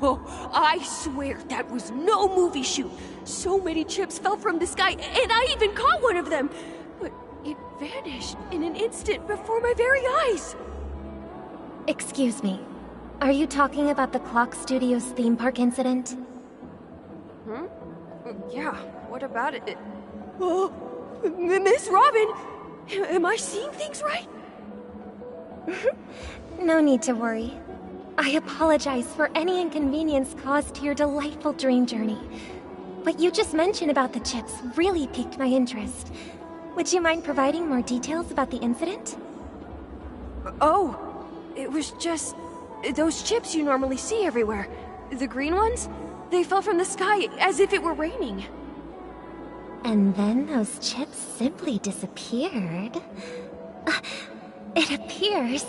Oh, I swear that was no movie shoot. So many chips fell from the sky, and I even caught one of them. But it vanished in an instant before my very eyes. Excuse me. Are you talking about the Clock Studios theme park incident? Hmm? Yeah, what about it? Oh, Miss Robin! Am I seeing things right? No need to worry. I apologize for any inconvenience caused to your delightful dream journey. What you just mentioned about the chips really piqued my interest. Would you mind providing more details about the incident? Oh, it was just those chips you normally see everywhere. The green ones? They fell from the sky as if it were raining. And then those chips simply disappeared. It appears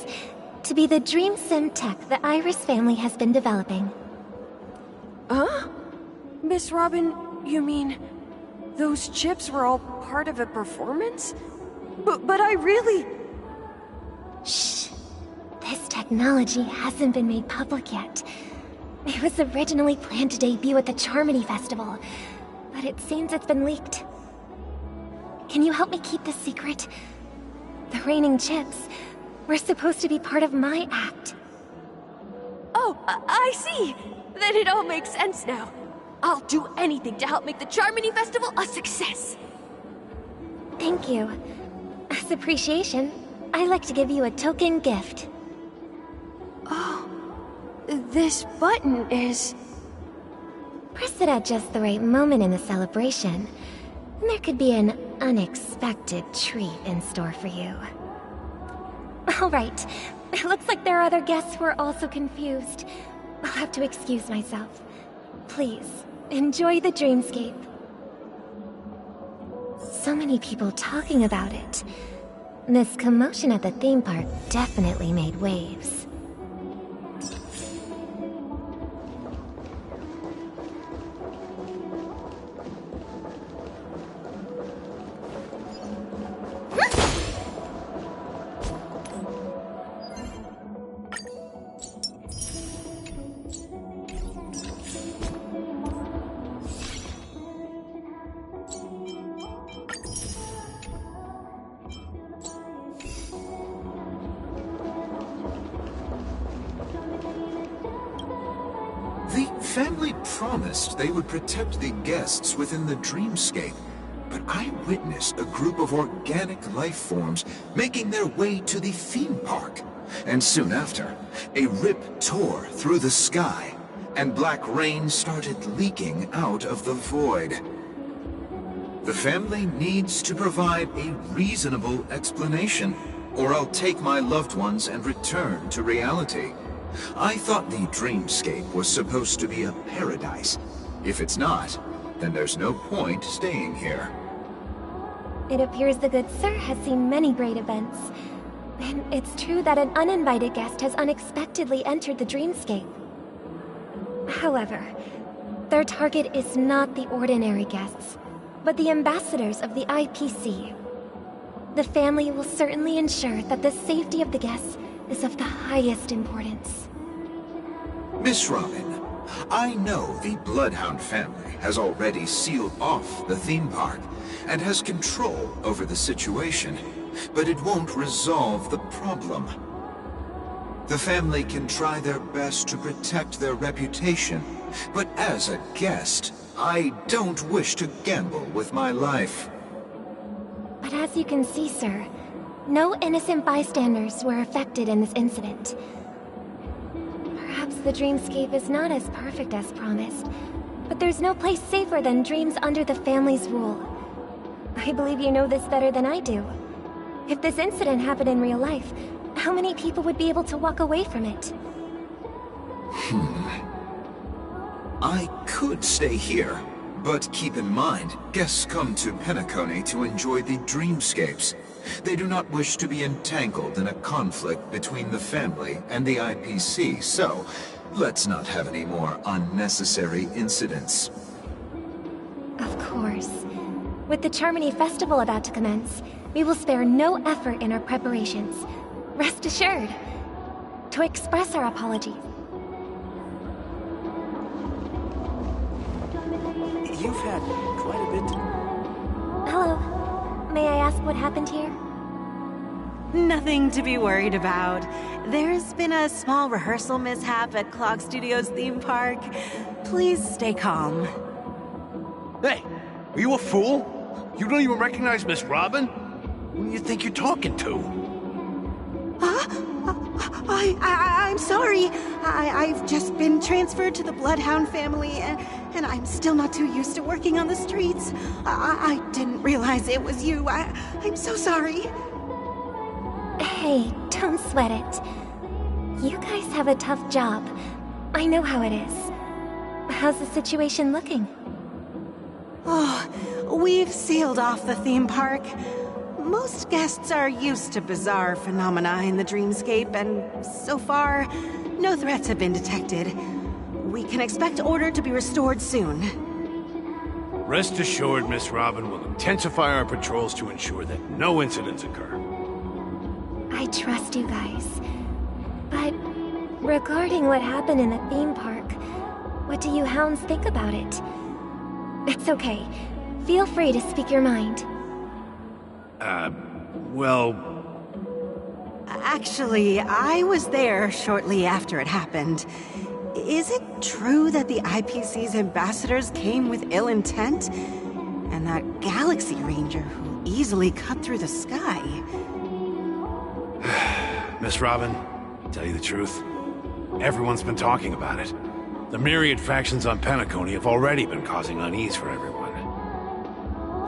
to be the dream sim tech the Iris family has been developing. Huh? Miss Robin, you mean those chips were all part of a performance? But I really... Shh. This technology hasn't been made public yet. It was originally planned to debut at the Charmony Festival, but it seems it's been leaked. Can you help me keep this secret? The raining chips were supposed to be part of my act. Oh, I see. Then it all makes sense now. I'll do anything to help make the Charmony Festival a success. Thank you. As appreciation, I'd like to give you a token gift. Oh, this button is... Press it at just the right moment in the celebration. There could be an unexpected treat in store for you. Alright, it looks like there are other guests who are also confused. I'll have to excuse myself. Please, enjoy the dreamscape. So many people talking about it. This commotion at the theme park definitely made waves. The family promised they would protect the guests within the dreamscape, but I witnessed a group of organic life forms making their way to the theme park. And soon after, a rip tore through the sky, and black rain started leaking out of the void. The family needs to provide a reasonable explanation, or I'll take my loved ones and return to reality. I thought the dreamscape was supposed to be a paradise. If it's not, then there's no point staying here. It appears the good sir has seen many great events. And it's true that an uninvited guest has unexpectedly entered the dreamscape. However, their target is not the ordinary guests, but the ambassadors of the IPC. The family will certainly ensure that the safety of the guests is of the highest importance. Miss Robin, I know the Bloodhound family has already sealed off the theme park and has control over the situation, but it won't resolve the problem. The family can try their best to protect their reputation, but as a guest, I don't wish to gamble with my life. But as you can see, sir, no innocent bystanders were affected in this incident. Perhaps the dreamscape is not as perfect as promised, but there's no place safer than dreams under the family's rule. I believe you know this better than I do. If this incident happened in real life, how many people would be able to walk away from it? I could stay here, but keep in mind, guests come to Penacony to enjoy the dreamscapes. They do not wish to be entangled in a conflict between the family and the IPC, so let's not have any more unnecessary incidents. Of course. With the Charmony Festival about to commence, we will spare no effort in our preparations. Rest assured. To express our apologies. You've had quite a bit to... Hello. May I ask what happened here? Nothing to be worried about. There's been a small rehearsal mishap at Clock Studios theme park. Please stay calm. Hey, are you a fool? You don't even recognize Miss Robin? Who do you think you're talking to? I'm sorry. I've just been transferred to the Bloodhound family, and I'm still not too used to working on the streets. I didn't realize it was you. I'm so sorry. Hey, don't sweat it. You guys have a tough job. I know how it is. How's the situation looking? Oh, we've sealed off the theme park. Most guests are used to bizarre phenomena in the dreamscape, and so far, no threats have been detected. We can expect order to be restored soon. Rest assured, Miss Robin will intensify our patrols to ensure that no incidents occur. I trust you guys. But regarding what happened in the theme park, what do you hounds think about it? It's okay. Feel free to speak your mind. Well... Actually, I was there shortly after it happened. Is it true that the IPC's ambassadors came with ill intent? And that Galaxy Ranger who easily cut through the sky? Miss Robin, to tell you the truth, everyone's been talking about it. The myriad factions on Penacony have already been causing unease for everyone.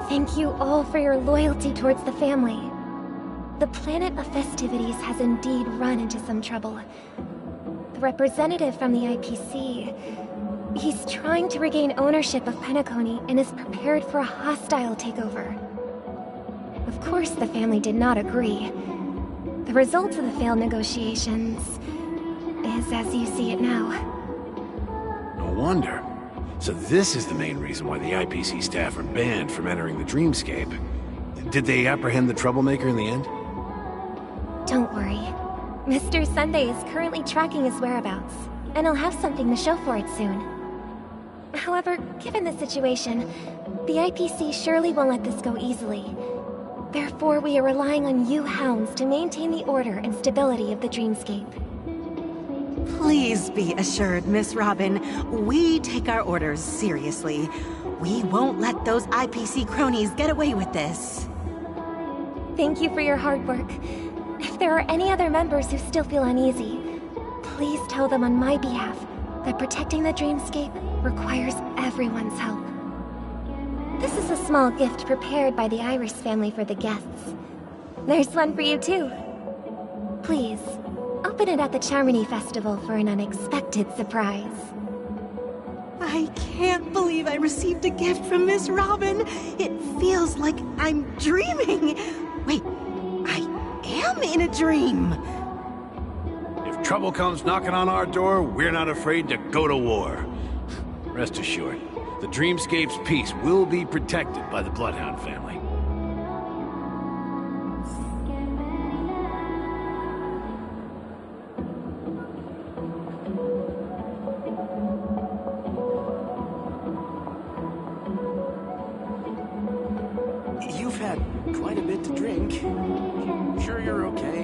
Thank you all for your loyalty towards the family. The planet of festivities has indeed run into some trouble. The representative from the IPC... he's trying to regain ownership of Penacony and is prepared for a hostile takeover. Of course, the family did not agree. The result of the failed negotiations is as you see it now. No wonder. So this is the main reason why the IPC staff are banned from entering the dreamscape. Did they apprehend the troublemaker in the end? Don't worry. Mr. Sunday is currently tracking his whereabouts, and he'll have something to show for it soon. However, given the situation, the IPC surely won't let this go easily. Therefore, we are relying on you hounds to maintain the order and stability of the dreamscape. Please be assured, Miss Robin, we take our orders seriously. We won't let those IPC cronies get away with this. Thank you for your hard work. If there are any other members who still feel uneasy, please tell them on my behalf that protecting the dreamscape requires everyone's help. This is a small gift prepared by the Iris family for the guests. There's one for you too. Please, open it at the Charmony Festival for an unexpected surprise. I can't believe I received a gift from Miss Robin. It feels like I'm dreaming. Wait, I am in a dream. If trouble comes knocking on our door, we're not afraid to go to war. Rest assured, the Dreamscape's peace will be protected by the Bloodhound family. You've had quite a bit to drink. Sure you're okay?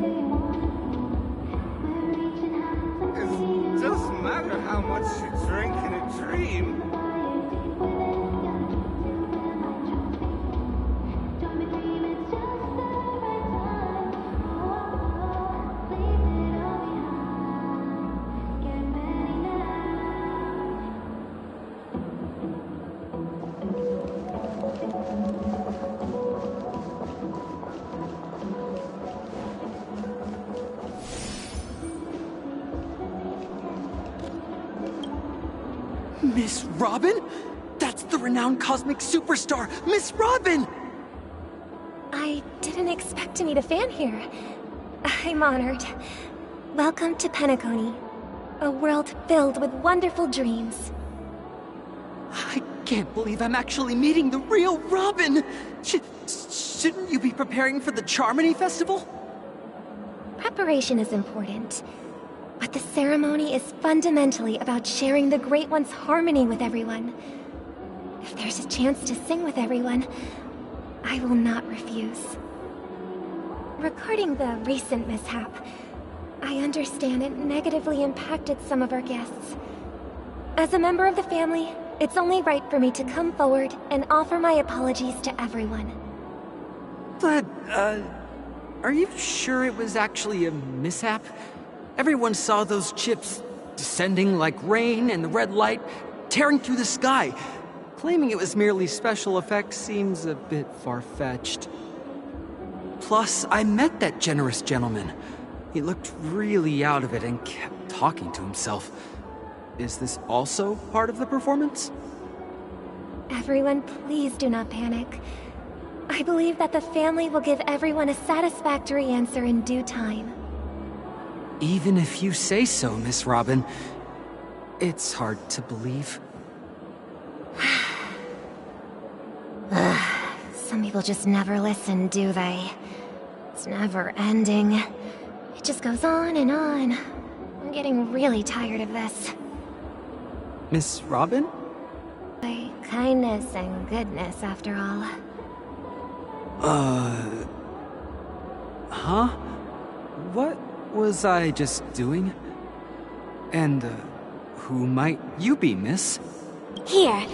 It doesn't matter how much you drink in a dream. Miss Robin? That's the renowned cosmic superstar, Miss Robin! I didn't expect to meet a fan here. I'm honored. Welcome to Penacony, a world filled with wonderful dreams. I can't believe I'm actually meeting the real Robin! Shouldn't you be preparing for the Charmony Festival? Preparation is important, but the ceremony is fundamentally about sharing the Great One's harmony with everyone. If there's a chance to sing with everyone, I will not refuse. Regarding the recent mishap, I understand it negatively impacted some of our guests. As a member of the family, it's only right for me to come forward and offer my apologies to everyone. But, are you sure it was actually a mishap? Everyone saw those chips descending like rain and the red light tearing through the sky. Claiming it was merely special effects seems a bit far-fetched. Plus, I met that generous gentleman. He looked really out of it and kept talking to himself. Is this also part of the performance? Everyone, please do not panic. I believe that the family will give everyone a satisfactory answer in due time. Even if you say so, Miss Robin, it's hard to believe. Some people just never listen, do they? It's never ending. It just goes on and on. I'm getting really tired of this. Miss Robin? Kindness and goodness, after all. Huh? What was I just doing? And, who might you be, miss? Here,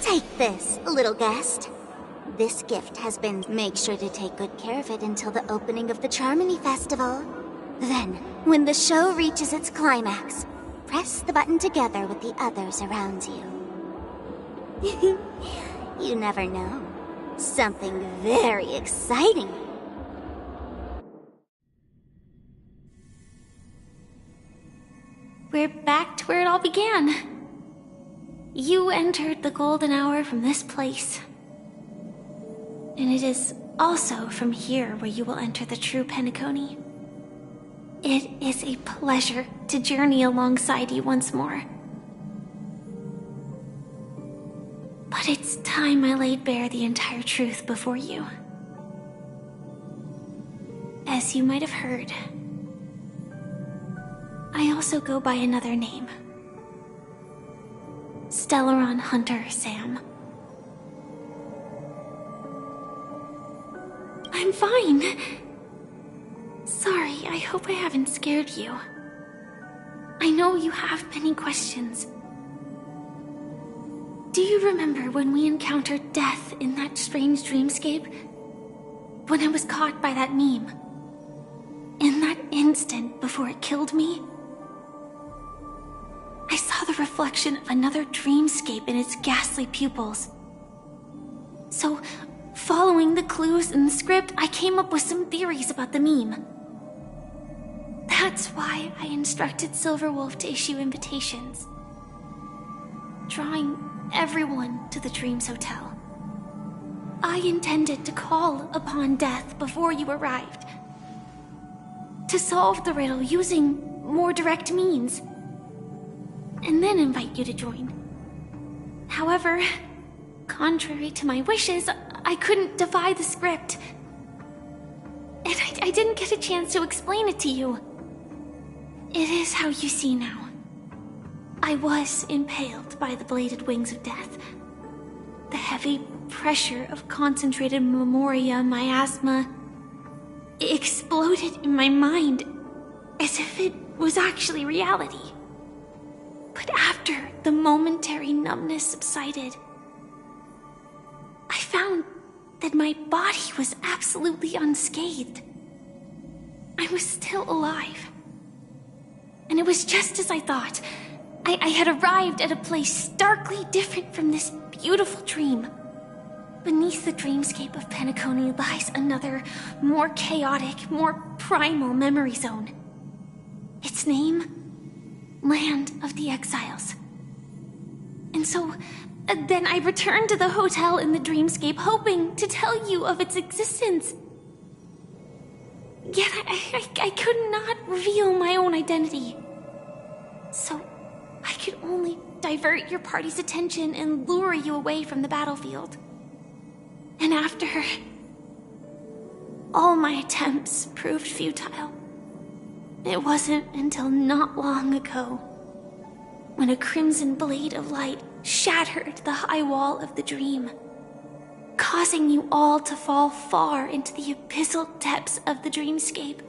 take this, little guest. This gift has been... Make sure to take good care of it until the opening of the Charmony Festival. Then, when the show reaches its climax, press the button together with the others around you. You never know. Something very exciting. We're back to where it all began. You entered the golden hour from this place. And it is also from here where you will enter the true Penacony. It is a pleasure to journey alongside you once more. But it's time I laid bare the entire truth before you. As you might have heard, I also go by another name. Stellaron Hunter Sam. I'm fine. Sorry, I hope I haven't scared you. I know you have many questions. Do you remember when we encountered death in that strange dreamscape? When I was caught by that meme? In that instant before it killed me? I saw the reflection of another dreamscape in its ghastly pupils. So, following the clues in the script, I came up with some theories about the meme. That's why I instructed Silverwolf to issue invitations, drawing everyone to the Dreams Hotel. I intended to call upon death before you arrived, to solve the riddle using more direct means, and then invite you to join. However, contrary to my wishes, I couldn't defy the script, and I didn't get a chance to explain it to you. It is how you see now. I was impaled by the bladed wings of death. The heavy pressure of concentrated memoria miasma exploded in my mind as if it was actually reality. But after the momentary numbness subsided, I found that my body was absolutely unscathed. I was still alive. And it was just as I thought. I had arrived at a place starkly different from this beautiful dream. Beneath the dreamscape of Penacony lies another, more chaotic, more primal memory zone. Its name? Land of the Exiles. And so, then I returned to the hotel in the dreamscape, hoping to tell you of its existence. Yet I could not reveal my own identity. So, I could only divert your party's attention and lure you away from the battlefield. And after, all my attempts proved futile. It wasn't until not long ago when a crimson blade of light shattered the high wall of the dream, causing you all to fall far into the abyssal depths of the dreamscape,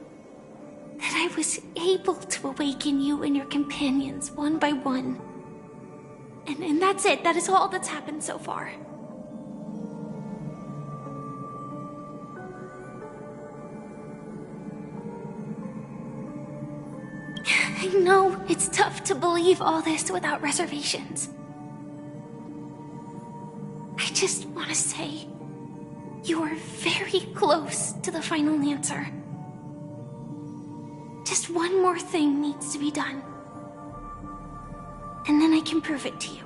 that I was able to awaken you and your companions one by one. And that's it. That is all that's happened so far. I know it's tough to believe all this without reservations. I just want to say, you are very close to the final answer. Just one more thing needs to be done. And then I can prove it to you.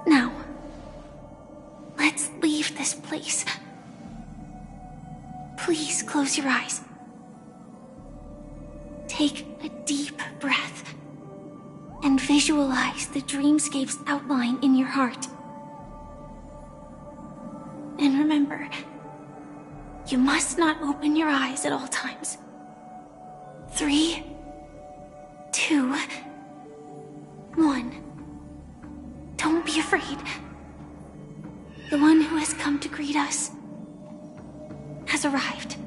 Now, let's leave this place. Please close your eyes. Take a deep breath and visualize the dreamscape's outline in your heart. And remember, you must not open your eyes at all times. 3, 2, 1. Don't be afraid. The one who has come to greet us has arrived.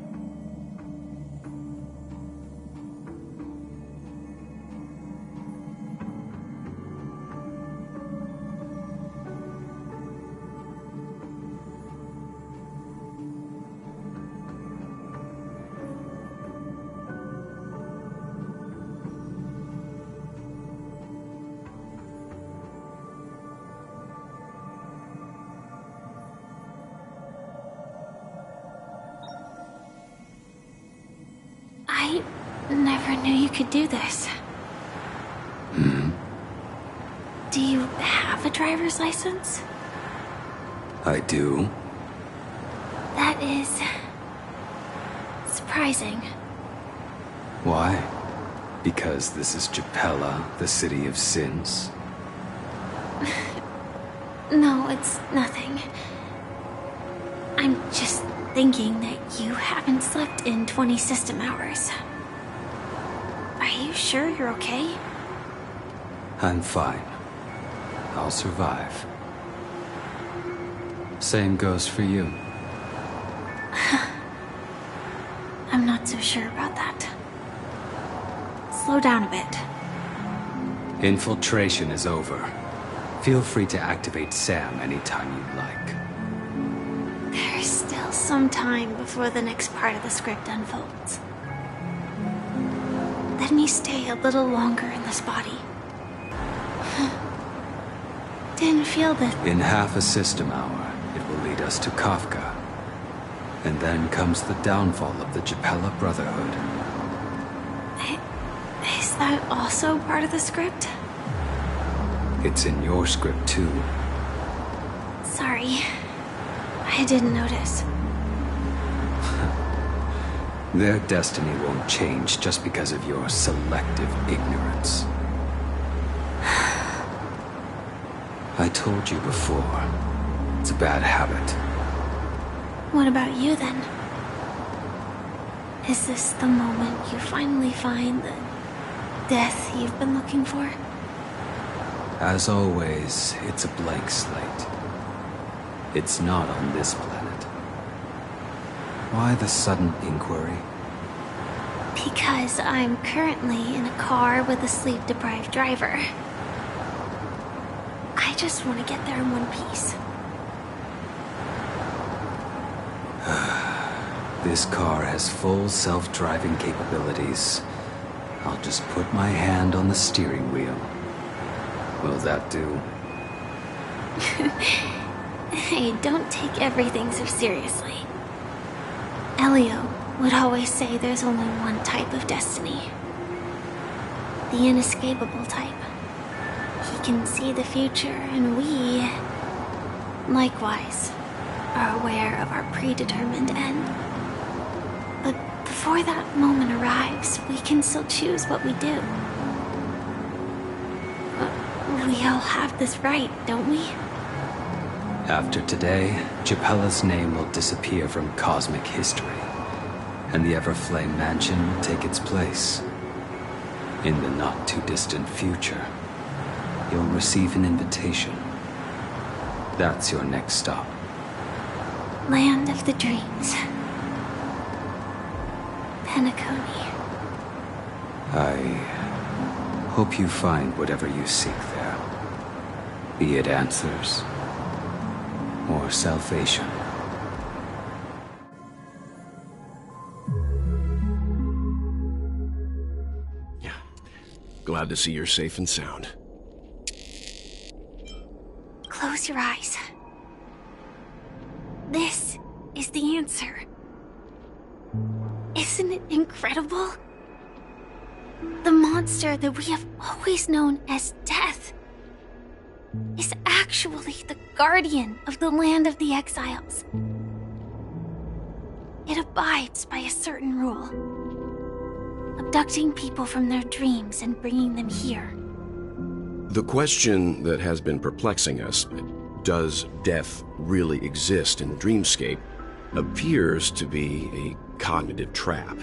I never knew you could do this. Do you have a driver's license? I do. That is surprising. Why? Because this is Japella, the city of sins? No, it's nothing. I'm just thinking that you haven't slept in 20 system hours. Are you sure you're okay? I'm fine. I'll survive. Same goes for you. I'm not so sure about that. Slow down a bit. Infiltration is over. Feel free to activate Sam anytime you'd like. There's still some time before the next part of the script unfolds. Let me stay a little longer in this body. Didn't feel the... In half a system hour, it will lead us to Kafka. And then comes the downfall of the Japella Brotherhood. Is that also part of the script? It's in your script too. Sorry. I didn't notice. Their destiny won't change just because of your selective ignorance. I told you before, it's a bad habit. What about you then? Is this the moment you finally find the death you've been looking for? As always, it's a blank slate. It's not on this planet. Why the sudden inquiry? Because I'm currently in a car with a sleep-deprived driver. I just want to get there in one piece. This car has full self-driving capabilities. I'll just put my hand on the steering wheel. Will that do? Hey, don't take everything so seriously. Elio would always say there's only one type of destiny. The inescapable type. He can see the future, and we, likewise, are aware of our predetermined end. But before that moment arrives, we can still choose what we do. We all have this right, don't we? After today, Japella's name will disappear from cosmic history, and the Everflame Mansion will take its place. In the not-too-distant future. you'll receive an invitation. That's your next stop. Land of the Dreams. Penacony. I hope you find whatever you seek there. Be it answers or salvation. Yeah. Glad to see you're safe and sound. Close your eyes. This is the answer. Isn't it incredible? The monster that we have always known as Death is actually the guardian of the land of the exiles. It abides by a certain rule: abducting people from their dreams and bringing them here. The question that has been perplexing us, does death really exist in the dreamscape, appears to be a cognitive trap.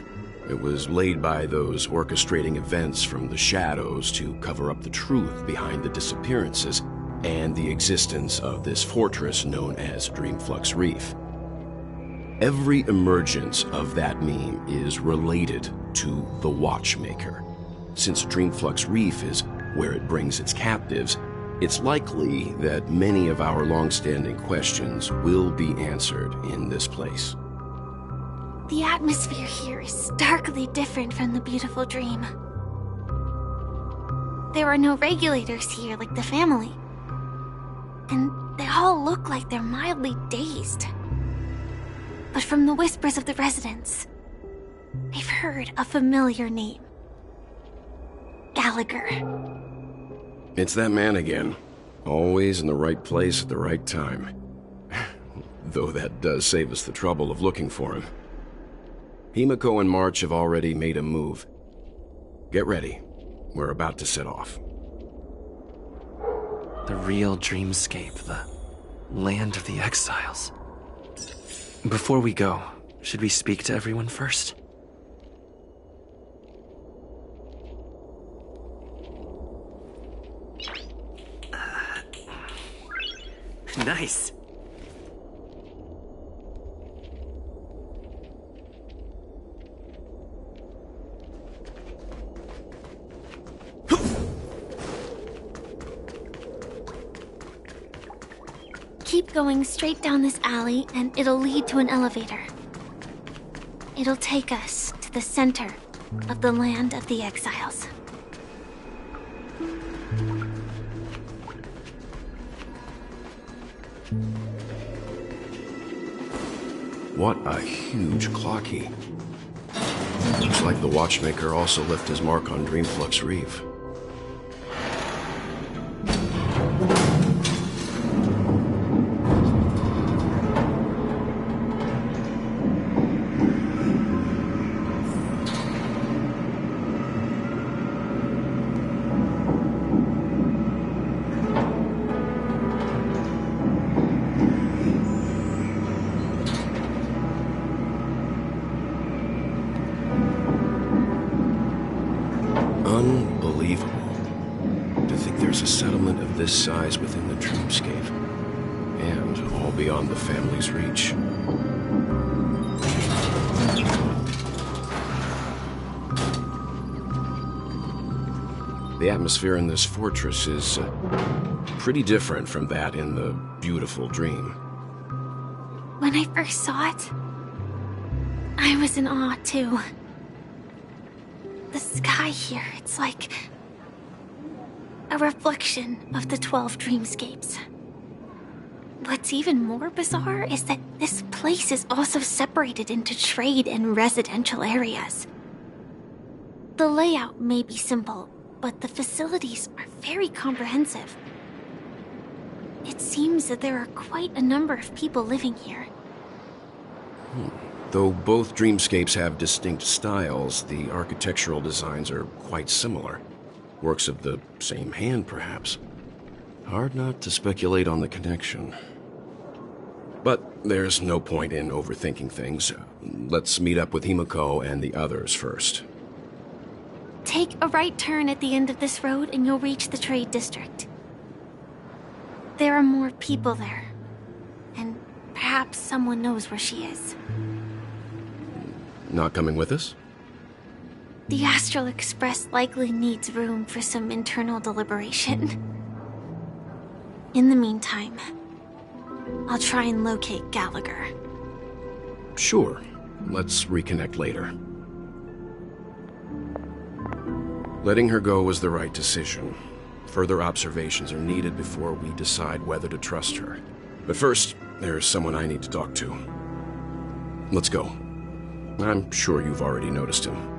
It was laid by those orchestrating events from the shadows to cover up the truth behind the disappearances and the existence of this fortress known as Dreamflux Reef. Every emergence of that meme is related to the Watchmaker. Since Dreamflux Reef is where it brings its captives, it's likely that many of our long-standing questions will be answered in this place. The atmosphere here is starkly different from the beautiful dream. There are no regulators here like the family. And they all look like they're mildly dazed. But from the whispers of the residents, they've heard a familiar name. Gallagher. It's that man again. Always in the right place at the right time. Though that does save us the trouble of looking for him. Himiko and March have already made a move. Get ready. We're about to set off. The real dreamscape, the land of the exiles. Before we go, should we speak to everyone first? Nice. Keep going straight down this alley and it'll lead to an elevator. It'll take us to the center of the land of the exiles. What a huge clock key. Looks like the Watchmaker also left his mark on Dreamflux Reef. Unbelievable. To think there's a settlement of this size within the dreamscape. And all beyond the family's reach. The atmosphere in this fortress is pretty different from that in the beautiful dream. When I first saw it, I was in awe too. The sky here, it's like a reflection of the 12 dreamscapes. What's even more bizarre is that this place is also separated into trade and residential areas. The layout may be simple, but the facilities are very comprehensive. It seems that there are quite a number of people living here. Though both dreamscapes have distinct styles, the architectural designs are quite similar. Works of the same hand, perhaps. Hard not to speculate on the connection. But there's no point in overthinking things. Let's meet up with Himiko and the others first. Take a right turn at the end of this road and you'll reach the trade district. There are more people there. And perhaps someone knows where she is. Not coming with us? The Astral Express likely needs room for some internal deliberation. In the meantime, I'll try and locate Gallagher. Sure. Let's reconnect later. Letting her go was the right decision. Further observations are needed before we decide whether to trust her. But first, there's someone I need to talk to. Let's go. I'm sure you've already noticed him.